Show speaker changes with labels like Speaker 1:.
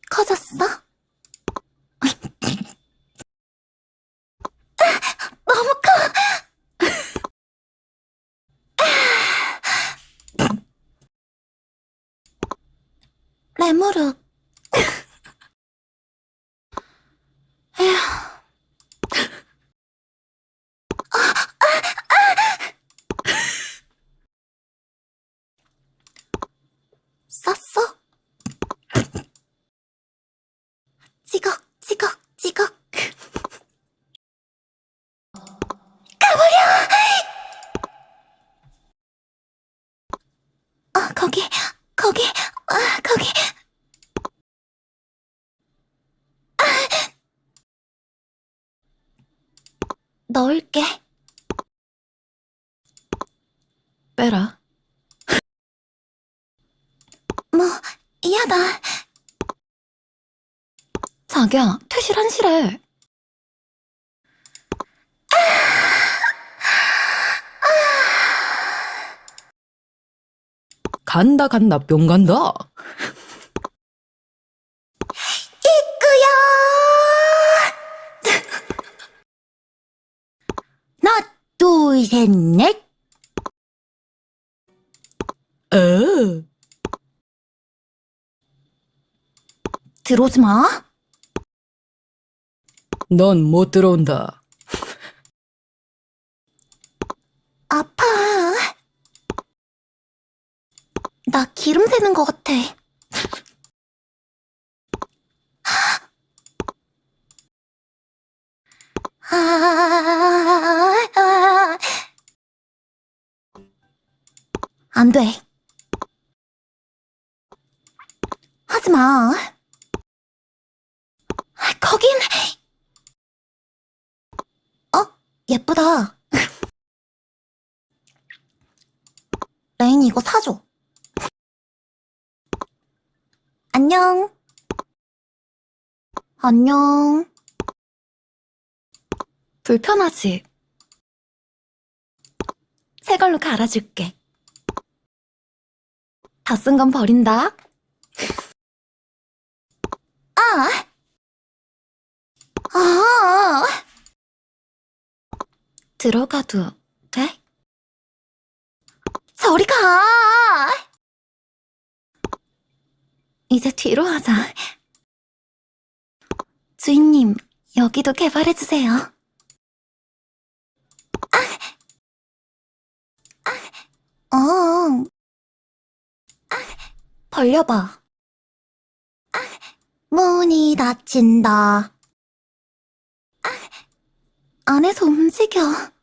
Speaker 1: 커졌어? 너무 커! 레모르. 에휴. 쌌어? 찌걱, 찌걱, 찌걱. 가버려! 거기, 거기, 거기. 넣을게.
Speaker 2: 빼라.
Speaker 1: 뭐, 이하다.
Speaker 2: 자기야, 퇴실 한시래. 간다 뿅 간다.
Speaker 1: 이끄야! 하나, 둘, 셋, 넷. 들어오지 마.
Speaker 2: 넌 못 들어온다.
Speaker 1: 아파. 나 기름 새는 것 같아. 안 돼. 하지 마. 거긴. 예쁘다. 레인 이거 사줘. 안녕. 안녕.
Speaker 2: 불편하지? 새 걸로 갈아줄게. 다 쓴 건 버린다. 들어가도 돼?
Speaker 1: 저리 가.
Speaker 2: 이제 뒤로 하자.
Speaker 1: 주인님, 여기도 개발해주세요. 벌려봐. 문이 닫힌다. 안에서 움직여.